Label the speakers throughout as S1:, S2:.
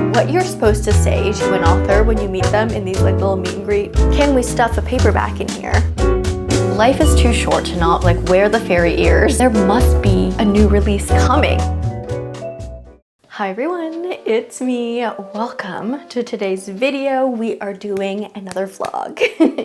S1: What you're supposed to say to an author when you meet them in these like little meet and greet. Can we stuff a paperback in here? Life is too short to not like wear the fairy ears. There must be a new release coming. Hi everyone, it's me. Welcome to today's video. We are doing another vlog.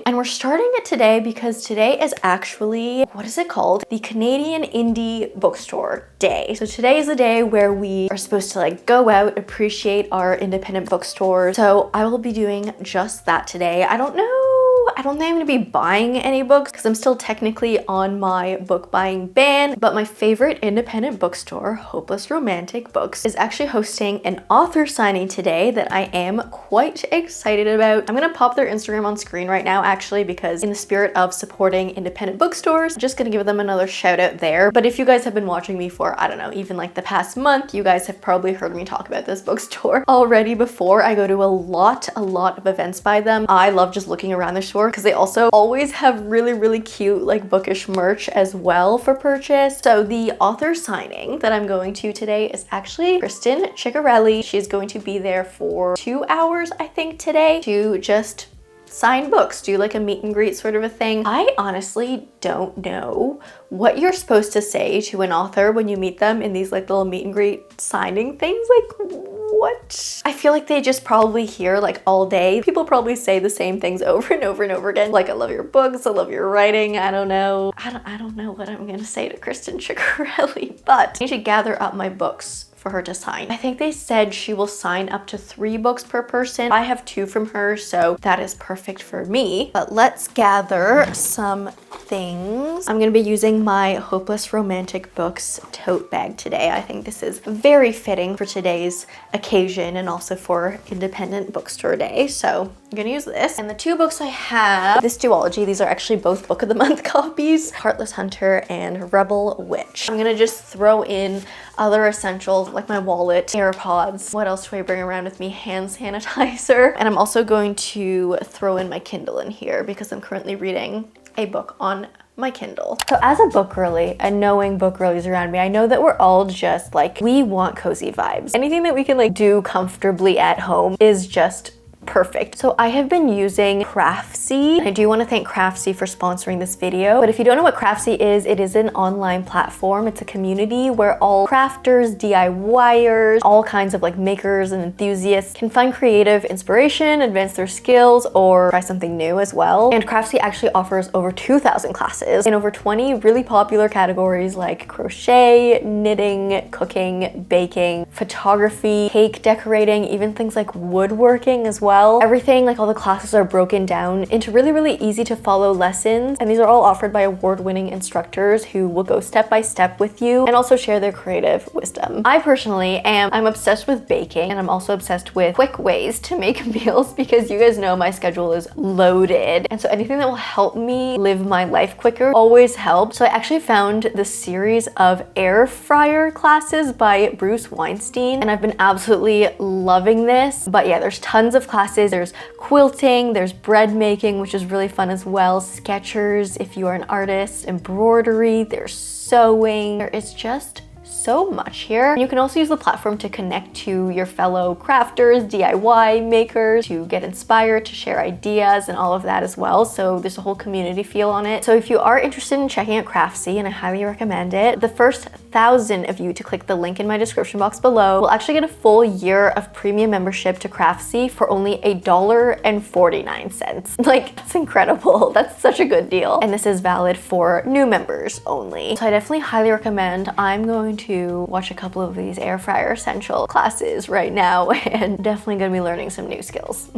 S1: And we're starting it today because today is actually, what is it called? The Canadian Indie Bookstore Day. So today is the day where we are supposed to like go out, appreciate our independent bookstores. So I will be doing just that today. I don't think I'm gonna be buying any books because I'm still technically on my book buying ban, but my favorite independent bookstore, Hopeless Romantic Books, is actually hosting an author signing today that I am quite excited about. I'm gonna pop their Instagram on screen right now actually, because in the spirit of supporting independent bookstores, I'm just gonna give them another shout out there. But if you guys have been watching me for, I don't know, even like the past month, you guys have probably heard me talk about this bookstore already before. I go to a lot of events by them. I love just looking around their store because they also always have really cute like bookish merch as well for purchase. So the author signing that I'm going to today is actually Kristen, Ciccarelli. She's going to be there for 2 hours, I think, today to just sign books, do like a meet and greet sort of a thing. I honestly don't know what you're supposed to say to an author when you meet them in these like little meet and greet signing things. Like, what? I feel like they just probably hear like all day. People probably say the same things over and over and over again. Like, I love your books, I love your writing. I don't know. I don't know what I'm gonna say to Kristen Ciccarelli, but I need to gather up my books for her to sign. I think they said she will sign up to 3 books per person. I have 2 from her, so that is perfect for me. But let's gather some things. I'm gonna be using my Hopeless Romantic Books tote bag today. I think this is very fitting for today's occasion and also for Independent Bookstore Day. So I'm gonna use this. And the 2 books I have, this duology, these are actually both Book of the Month copies, Heartless Hunter and Rebel Witch. I'm gonna just throw in other essentials like my wallet, AirPods. What else do I bring around with me? Hand sanitizer. And I'm also going to throw in my Kindle in here because I'm currently reading a book on my Kindle. So as a book girly and knowing book girlies around me, I know that we're all just like, we want cozy vibes. Anything that we can like do comfortably at home is just perfect. So I have been using Craftsy. I do want to thank Craftsy for sponsoring this video. But if you don't know what Craftsy is, it is an online platform. It's a community where all crafters, DIYers, all kinds of like makers and enthusiasts can find creative inspiration, advance their skills, or try something new as well. And Craftsy actually offers over 2,000 classes in over 20 really popular categories like crochet, knitting, cooking, baking, photography, cake decorating, even things like woodworking as well. Everything, like all the classes, are broken down into really easy to follow lessons, and these are all offered by award-winning instructors who will go step by step with you and also share their creative wisdom. I personally I'm obsessed with baking, and I'm also obsessed with quick ways to make meals because you guys know my schedule is loaded, and so anything that will help me live my life quicker always helps. So I actually found the series of air fryer classes by Bruce Weinstein, and I've been absolutely loving this. But yeah, there's tons of classes. There's quilting, there's bread making, which is really fun as well, Skechers if you are an artist, embroidery, there's sewing. There is just so much here. And you can also use the platform to connect to your fellow crafters, DIY makers, to get inspired, to share ideas and all of that as well. So there's a whole community feel on it. So if you are interested in checking out Craftsy, and I highly recommend it, the first 1,000 of you to click the link in my description box below will actually get a full year of premium membership to Craftsy for only $1.49. Like, that's incredible. That's such a good deal. And this is valid for new members only. So I definitely highly recommend. I'm going to watch a couple of these air fryer essential classes right now and definitely gonna be learning some new skills.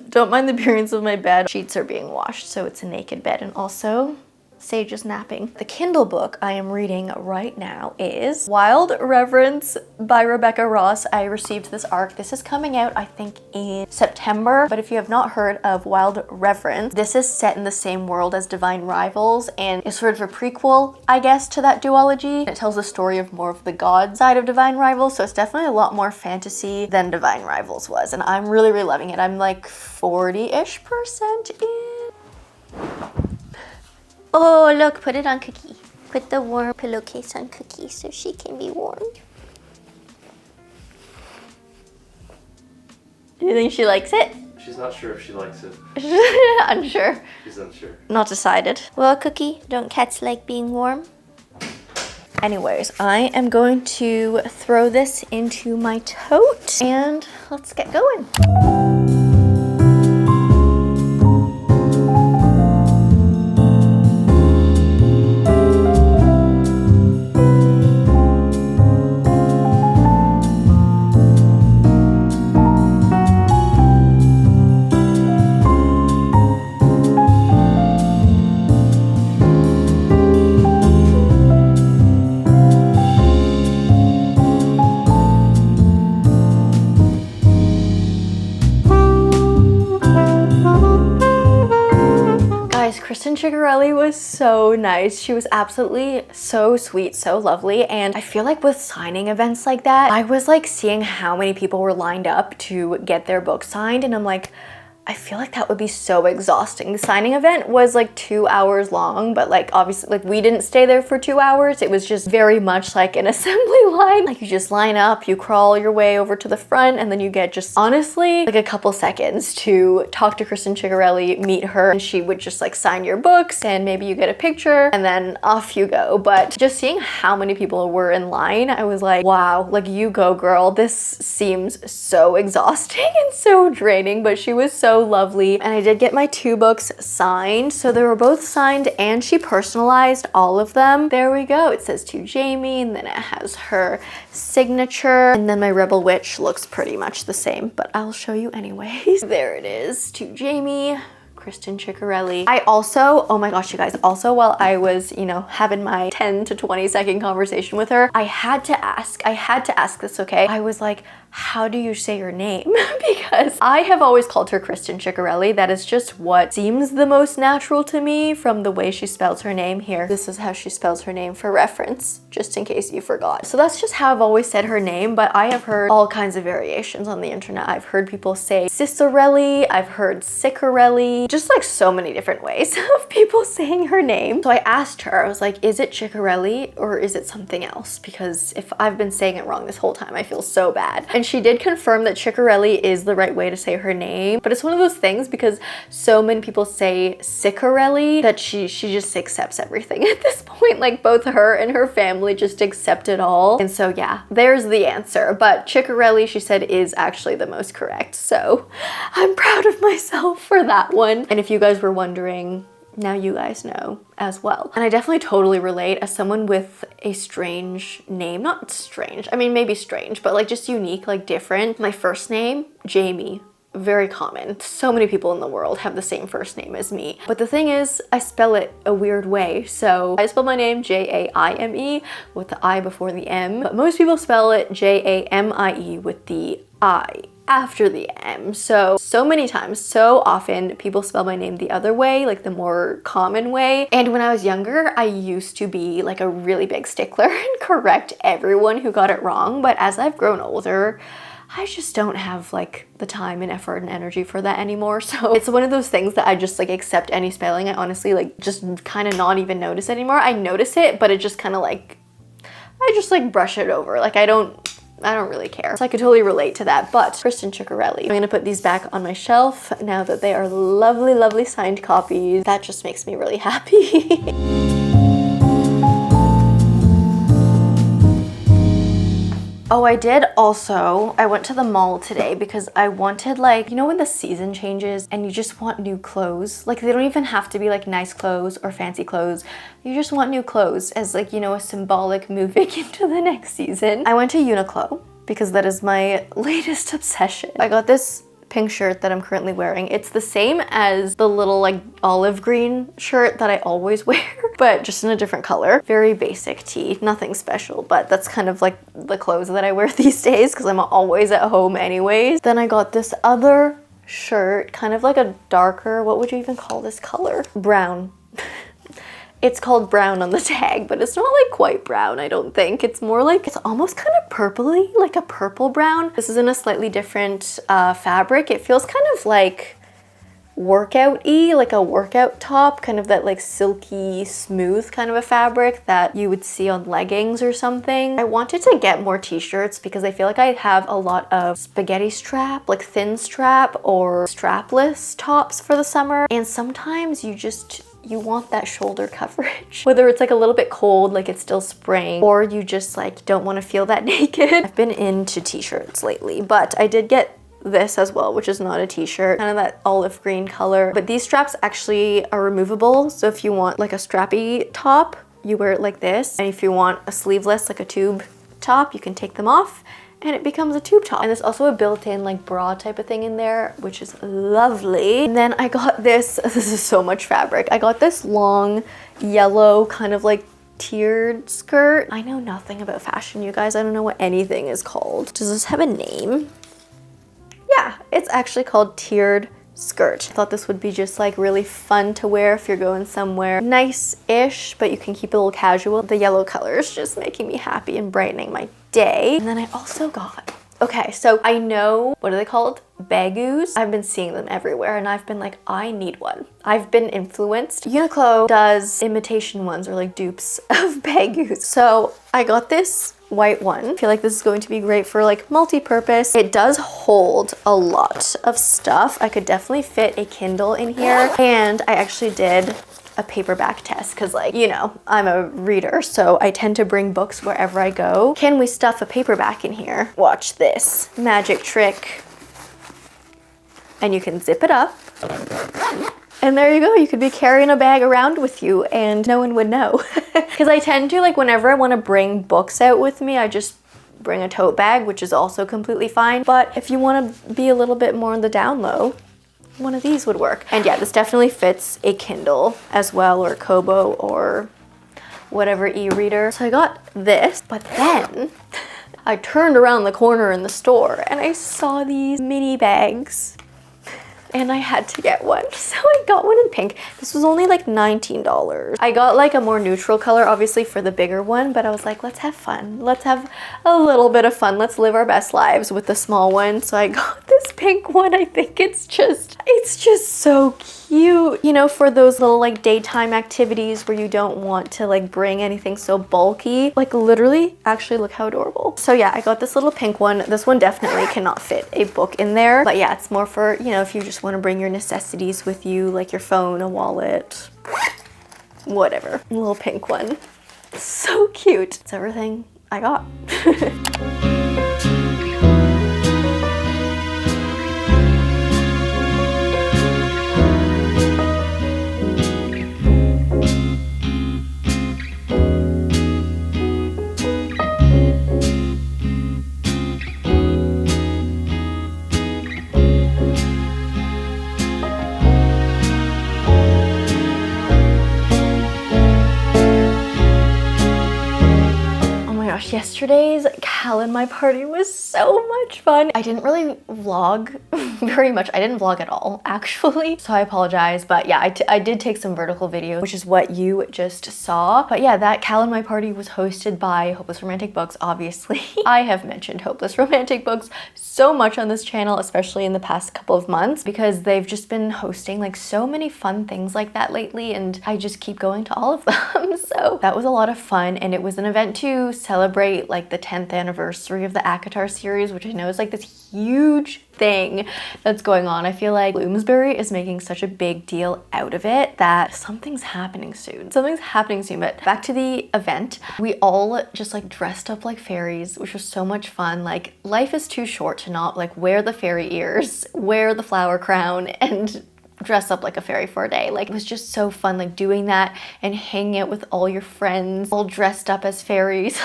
S1: Don't mind the appearance of my bed. Sheets are being washed, so it's a naked bed, and also Sage is napping. The Kindle book I am reading right now is Wild Reverence by Rebecca Ross. I received this ARC. This is coming out, I think, in September. But if you have not heard of Wild Reverence, this is set in the same world as Divine Rivals and is sort of a prequel, I guess, to that duology. It tells the story of more of the god side of Divine Rivals, so it's definitely a lot more fantasy than Divine Rivals was, and I'm really loving it. I'm like 40-ish% in. Oh, look, put it on Cookie. Put the warm pillowcase on Cookie so she can be warmed. Do you think she likes it?
S2: She's not sure if she likes it.
S1: Unsure.
S2: She's unsure.
S1: Not decided. Well, Cookie, don't cats like being warm? Anyways, I am going to throw this into my tote and let's get going. Kristen Ciccarelli was so nice. She was absolutely so sweet, so lovely. And I feel like with signing events like that, I was like seeing how many people were lined up to get their book signed. And I'm like, I feel like that would be so exhausting. The signing event was like 2 hours long, but like obviously like we didn't stay there for 2 hours. It was just very much like an assembly line. Like you just line up, you crawl your way over to the front, and then you get just honestly like a couple seconds to talk to Kristen Ciccarelli, meet her, and she would just like sign your books and maybe you get a picture and then off you go. But just seeing how many people were in line, I was like, wow, like you go girl. This seems so exhausting and so draining, but she was so lovely. And I did get my 2 books signed. So they were both signed and she personalized all of them. There we go. It says to Jamie and then it has her signature. And then my Rebel Witch looks pretty much the same, but I'll show you anyways. There it is, to Jamie. Kristen Ciccarelli. I also, oh my gosh, you guys, also while I was, you know, having my 10 to 20 second conversation with her, I had to ask this, okay? I was like, how do you say your name? Because I have always called her Kristen Ciccarelli. That is just what seems the most natural to me from the way she spells her name here. This is how she spells her name for reference, just in case you forgot. So that's just how I've always said her name, but I have heard all kinds of variations on the internet. I've heard people say Ciccarelli, I've heard ciccarelli, just like so many different ways of people saying her name. So I asked her, I was like, is it Ciccarelli or is it something else? Because if I've been saying it wrong this whole time, I feel so bad. And she did confirm that Ciccarelli is the right way to say her name, but it's one of those things because so many people say ciccarelli that she just accepts everything at this point. Like both her and her family just accept it all. And so yeah, there's the answer. But Ciccarelli, she said, is actually the most correct. So I'm proud of myself for that one. And if you guys were wondering, now you guys know as well. And I definitely totally relate as someone with a strange name. Not strange, I mean maybe strange, but like just unique, like different. My first name, Jamie. Very common. So many people in the world have the same first name as me. But the thing is, I spell it a weird way. So I spell my name J-A-I-M-E with the I before the M. But most people spell it J-A-M-I-E with the I after the M. So many times, so often people spell my name the other way, like the more common way. And when I was younger, I used to be like a really big stickler and correct everyone who got it wrong. But as I've grown older, I just don't have like the time and effort and energy for that anymore. So it's one of those things that I just like accept any spelling. I honestly like just kind of not even notice anymore. I notice it, but it just kind of like, I just like brush it over. Like I don't really care. So I could totally relate to that. But Kristen Ciccarelli, I'm gonna put these back on my shelf now that they are lovely, lovely signed copies. That just makes me really happy. Oh, I did also, I went to the mall today because I wanted like, you know when the season changes and you just want new clothes? Like they don't even have to be like nice clothes or fancy clothes. You just want new clothes as like, you know, a symbolic moving into the next season. I went to Uniqlo because that is my latest obsession. I got this pink shirt that I'm currently wearing. It's the same as the little like olive green shirt that I always wear, but just in a different color. Very basic tee, nothing special, but that's kind of like the clothes that I wear these days because I'm always at home anyways. Then I got this other shirt, kind of like a darker, what would you even call this color? Brown. It's called brown on the tag, but it's not like quite brown, I don't think. It's more like, it's almost kind of purpley, like a purple brown. This is in a slightly different fabric. It feels kind of like workout-y, like a workout top, kind of that like silky smooth kind of a fabric that you would see on leggings or something. I wanted to get more t-shirts because I feel like I have a lot of spaghetti strap, like thin strap or strapless tops for the summer, and sometimes you want that shoulder coverage. Whether it's like a little bit cold, like it's still spring, or you just like don't want to feel that naked. I've been into t-shirts lately, but I did get this as well, which is not a t-shirt, kind of that olive green color. But these straps actually are removable. So if you want like a strappy top, you wear it like this. And if you want a sleeveless, like a tube top, you can take them off and it becomes a tube top. And there's also a built-in like bra type of thing in there, which is lovely. And then I got this is so much fabric. I got this long yellow kind of like tiered skirt. I know nothing about fashion, you guys. I don't know what anything is called. Does this have a name? Yeah, it's actually called tiered skirt. I thought this would be just like really fun to wear if you're going somewhere nice-ish, but you can keep it a little casual. The yellow color is just making me happy and brightening my day. And then I also got, okay, so I know, what are they called? Bagus. I've been seeing them everywhere and I've been like, I need one. I've been influenced. Uniqlo does imitation ones or like dupes of bagus. So I got this white one. I feel like this is going to be great for like multi-purpose. It does hold a lot of stuff. I could definitely fit a Kindle in here, and I actually did a paperback test because, like, you know, I'm a reader, so I tend to bring books wherever I go. Can we stuff a paperback in here? Watch this magic trick. And you can zip it up. And there you go, you could be carrying a bag around with you and no one would know. Because I tend to, like, whenever I want to bring books out with me, I just bring a tote bag, which is also completely fine. But if you want to be a little bit more on the down low, one of these would work. And yeah, this definitely fits a Kindle as well, or Kobo, or whatever e-reader. So I got this, but then I turned around the corner in the store and I saw these mini bags. And I had to get one. So I got one in pink. This was only like $19. I got like a more neutral color, obviously, for the bigger one, but I was like, let's have fun. Let's have a little bit of fun. Let's live our best lives with the small one. So I got this pink one. I think it's just so cute. You know, for those little like daytime activities where you don't want to like bring anything so bulky. Like literally, actually look how adorable. So yeah, I got this little pink one. This one definitely cannot fit a book in there. But yeah, it's more for, you know, if you just want to bring your necessities with you, like your phone, a wallet, whatever. A little pink one. So cute. It's everything I got. Yesterday's calanmai party was so much fun. I didn't really vlog very much. I didn't vlog at all, actually. So I apologize. But yeah, I did take some vertical videos, which is what you just saw. But yeah, that calanmai party was hosted by Hopeless Romantic Books, obviously. I have mentioned Hopeless Romantic Books so much on this channel, especially in the past couple of months, because they've just been hosting like so many fun things like that lately, and I just keep going to all of them. So that was a lot of fun, and it was an event to celebrate like the 10th anniversary of the ACOTAR series, which I know is like this huge thing that's going on. I feel like Bloomsbury is making such a big deal out of it that something's happening soon. Something's happening soon. But back to the event, we all just like dressed up like fairies, which was so much fun. Like, life is too short to not like wear the fairy ears, wear the flower crown, and dress up like a fairy for a day. Like, it was just so fun, like doing that and hanging out with all your friends all dressed up as fairies.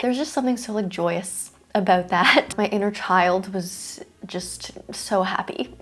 S1: There's just something so like joyous about that. My inner child was just so happy.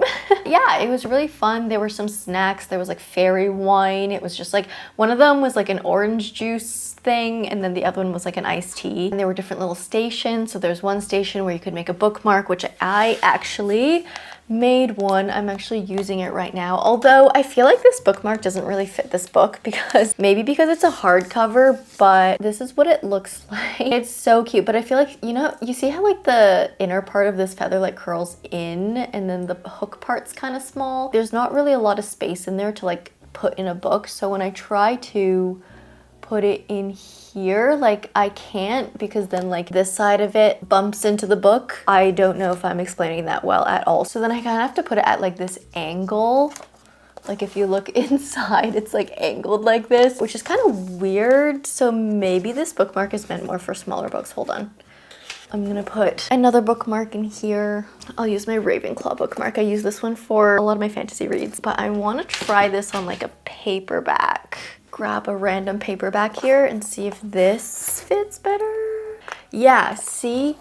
S1: Yeah, it was really fun. There were some snacks. There was like fairy wine. It was just like, one of them was like an orange juice thing, and then the other one was like an iced tea. And there were different little stations. So there's one station where you could make a bookmark, which I actually made one. I'm actually using it right now. Although I feel like this bookmark doesn't really fit this book because maybe because it's a hardcover, but this is what it looks like. It's so cute, but I feel like, you know, you see how like the inner part of this feather like curls in and then the hook part's kind of small. There's not really a lot of space in there to like put in a book. So when I try to put it in here, like I can't, because then like this side of it bumps into the book. I don't know if I'm explaining that well at all. So then I kind of have to put it at like this angle. Like if you look inside, it's like angled like this, which is kind of weird. So maybe this bookmark is meant more for smaller books. Hold on. I'm gonna put another bookmark in here. I'll use my Ravenclaw bookmark. I use this one for a lot of my fantasy reads, but I want to try this on like a paperback. Grab a random paperback here and see if this fits better. Yeah, see?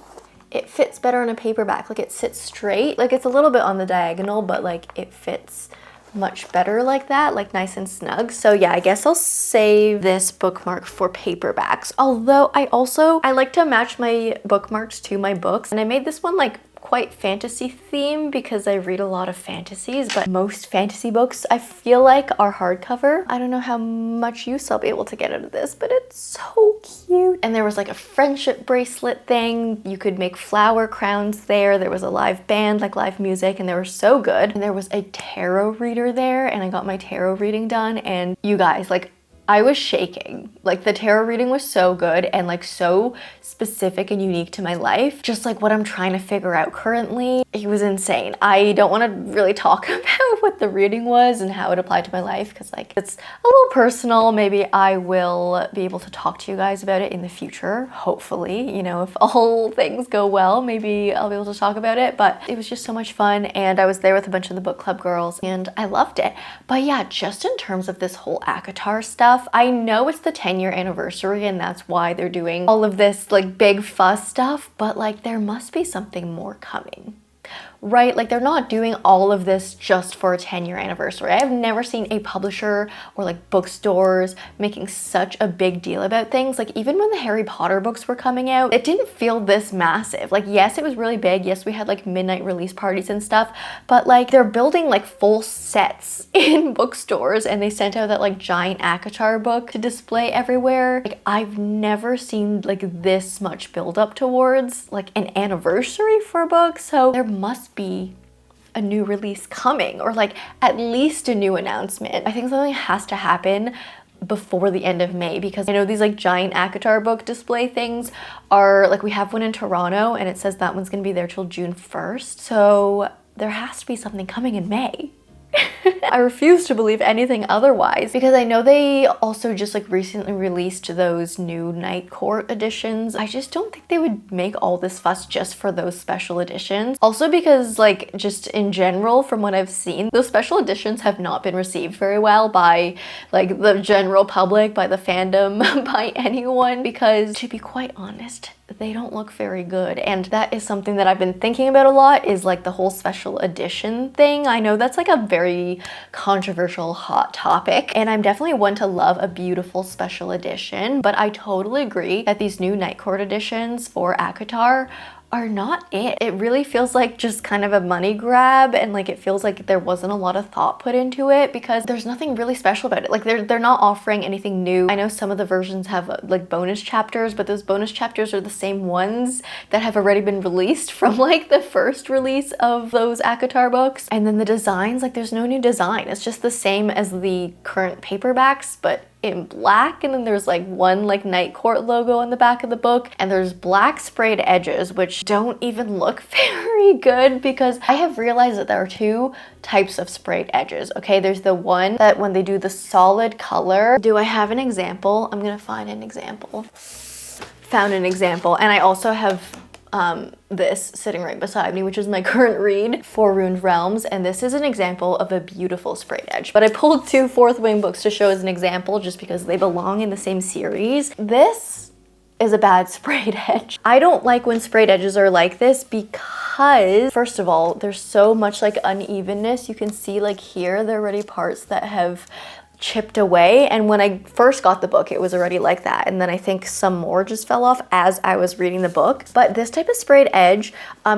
S1: It fits better on a paperback. Like it sits straight. Like it's a little bit on the diagonal, but like it fits much better like that, like nice and snug. So yeah, I guess I'll save this bookmark for paperbacks. Although I like to match my bookmarks to my books, and I made this one like quite fantasy themed because I read a lot of fantasies, but most fantasy books I feel like are hardcover. I don't know how much use I'll be able to get out of this, but it's so cute. And there was like a friendship bracelet thing. You could make flower crowns there. There was a live band, like live music, and they were so good. And there was a tarot reader there, and I got my tarot reading done, and you guys, like, I was shaking. Like the tarot reading was so good and like so specific and unique to my life. Just like what I'm trying to figure out currently. It was insane. I don't want to really talk about what the reading was and how it applied to my life because like it's a little personal. Maybe I will be able to talk to you guys about it in the future. Hopefully, you know, if all things go well, maybe I'll be able to talk about it. But it was just so much fun, and I was there with a bunch of the book club girls and I loved it. But yeah, just in terms of this whole ACOTAR stuff, I know it's the 10-year anniversary and that's why they're doing all of this like big fuss stuff, but like there must be something more coming. Right? Like they're not doing all of this just for a 10-year anniversary. I have never seen a publisher or like bookstores making such a big deal about things. Like even when the Harry Potter books were coming out, it didn't feel this massive. Like yes, it was really big. Yes, we had like midnight release parties and stuff, but like they're building like full sets in bookstores, and they sent out that like giant ACOTAR book to display everywhere. Like I've never seen like this much build up towards like an anniversary for a book. So there must be a new release coming, or like at least a new announcement. I think something has to happen before the end of May, because I know these like giant ACOTAR book display things are like, we have one in Toronto and it says that one's gonna be there till June 1st. So there has to be something coming in May. I refuse to believe anything otherwise, because I know they also just like recently released those new Night Court editions. I just don't think they would make all this fuss just for those special editions. Also because like just in general, from what I've seen, those special editions have not been received very well by like the general public, by the fandom, by anyone, because to be quite honest, they don't look very good. And that is something that I've been thinking about a lot, is like the whole special edition thing. I know that's like a very controversial hot topic, and I'm definitely one to love a beautiful special edition, but I totally agree that these new Night Court editions for ACOTAR are not it. It really feels like just kind of a money grab, and like it feels like there wasn't a lot of thought put into it, because there's nothing really special about it. Like they're not offering anything new. I know some of the versions have like bonus chapters, but those bonus chapters are the same ones that have already been released from like the first release of those ACOTAR books. And then the designs, like there's no new design. It's just the same as the current paperbacks, but in black. And then there's like one like Night Court logo on the back of the book, and there's black sprayed edges which don't even look very good, because I have realized that there are two types of sprayed edges. Okay, there's the one that when they do the solid color. Do I have an example? I'm gonna find an example. Found an example. And I also have this sitting right beside me, which is my current read, Four Ruined Realms, and this is an example of a beautiful sprayed edge. But I pulled two Fourth Wing books to show as an example just because they belong in the same series. This is a bad sprayed edge. I don't like when sprayed edges are like this because, first of all, there's so much like unevenness. You can see like here, there are already parts that have chipped away, and when I first got the book it was already like that, and then I think some more just fell off as I was reading the book. But this type of sprayed edge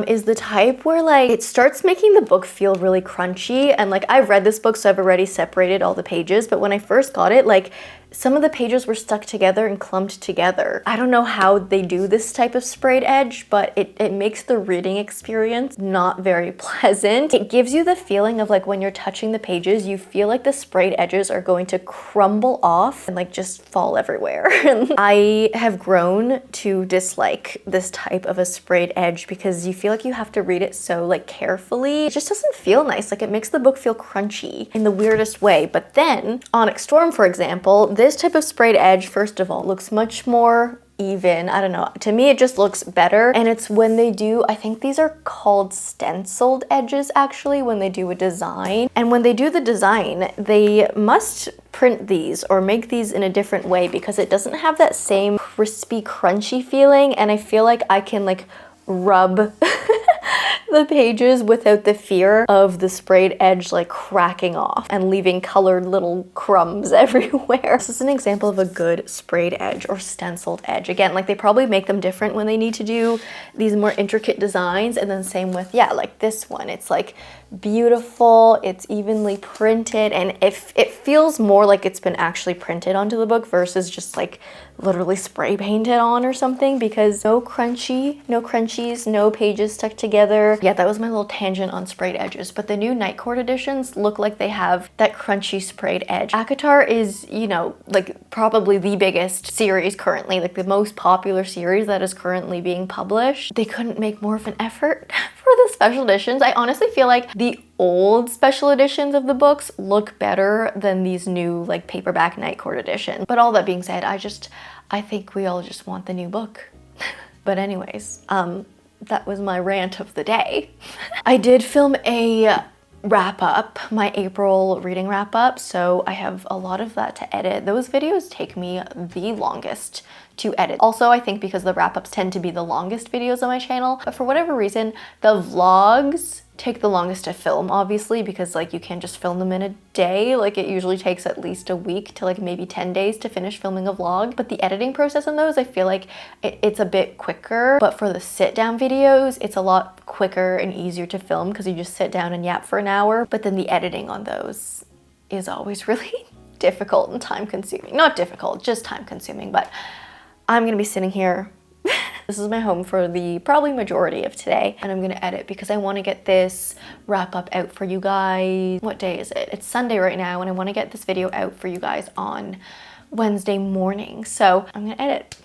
S1: is the type where like it starts making the book feel really crunchy, and like I've read this book so I've already separated all the pages, but when I first got it, like some of the pages were stuck together and clumped together. I don't know how they do this type of sprayed edge, but it makes the reading experience not very pleasant. It gives you the feeling of like when you're touching the pages, you feel like the sprayed edges are going to crumble off and like just fall everywhere. I have grown to dislike this type of a sprayed edge because you feel like you have to read it so like carefully. It just doesn't feel nice. Like it makes the book feel crunchy in the weirdest way. But then Onyx Storm, for example, this type of sprayed edge, first of all, looks much more even. I don't know. To me, it just looks better. And it's when they do, I think these are called stenciled edges actually, when they do a design. And when they do the design, they must print these or make these in a different way because it doesn't have that same crispy, crunchy feeling. And I feel like I can like rub the pages without the fear of the sprayed edge like cracking off and leaving colored little crumbs everywhere. This is an example of a good sprayed edge or stenciled edge. Again, like they probably make them different when they need to do these more intricate designs, and then same with, yeah, like this one. It's like beautiful, it's evenly printed, and it feels more like it's been actually printed onto the book versus just like literally spray painted on or something, because no crunchies, no pages stuck together. Yeah, that was my little tangent on sprayed edges, but the new Night Court editions look like they have that crunchy sprayed edge. ACOTAR is, you know, like probably the biggest series currently, like the most popular series that is currently being published. They couldn't make more of an effort for the special editions. I honestly feel like the old special editions of the books look better than these new like paperback Night Court editions. But all that being said, I think we all just want the new book. But anyways, that was my rant of the day. I did film a wrap up, my April reading wrap up, so I have a lot of that to edit. Those videos take me the longest to edit. Also, I think because the wrap-ups tend to be the longest videos on my channel, but for whatever reason, the vlogs take the longest to film, obviously, because like you can't just film them in a day. Like it usually takes at least a week to like maybe 10 days to finish filming a vlog. But the editing process on those, I feel like it's a bit quicker. But for the sit down videos, it's a lot quicker and easier to film because you just sit down and yap for an hour. But then the editing on those is always really difficult and time consuming. Not difficult, just time consuming. But I'm gonna be sitting here. This is my home for the probably majority of today, and I'm gonna edit because I want to get this wrap up out for you guys. What day is it? It's Sunday right now, and I want to get this video out for you guys on Wednesday morning. So I'm gonna edit.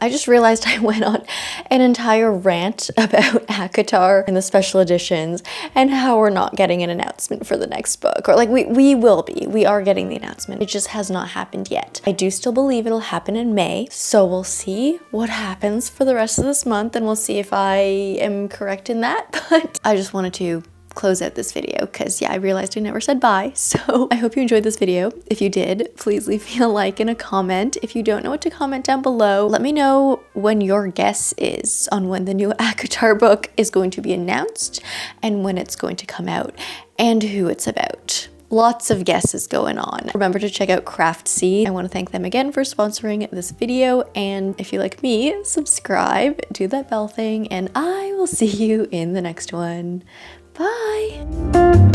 S1: I just realized I went on an entire rant about ACOTAR and the special editions and how we're not getting an announcement for the next book. Or like we will be. We are getting the announcement. It just has not happened yet. I do still believe it'll happen in May. So we'll see what happens for the rest of this month, and we'll see if I am correct in that. But I just wanted to close out this video because yeah, I realized I never said bye. So I hope you enjoyed this video. If you did, please leave me a like and a comment. If you don't know what to comment down below, let me know when your guess is on when the new ACOTAR book is going to be announced and when it's going to come out and who it's about. Lots of guesses going on. Remember to check out Craftsy. I want to thank them again for sponsoring this video, and if you like me, subscribe, do that bell thing, and I will see you in the next one. Bye!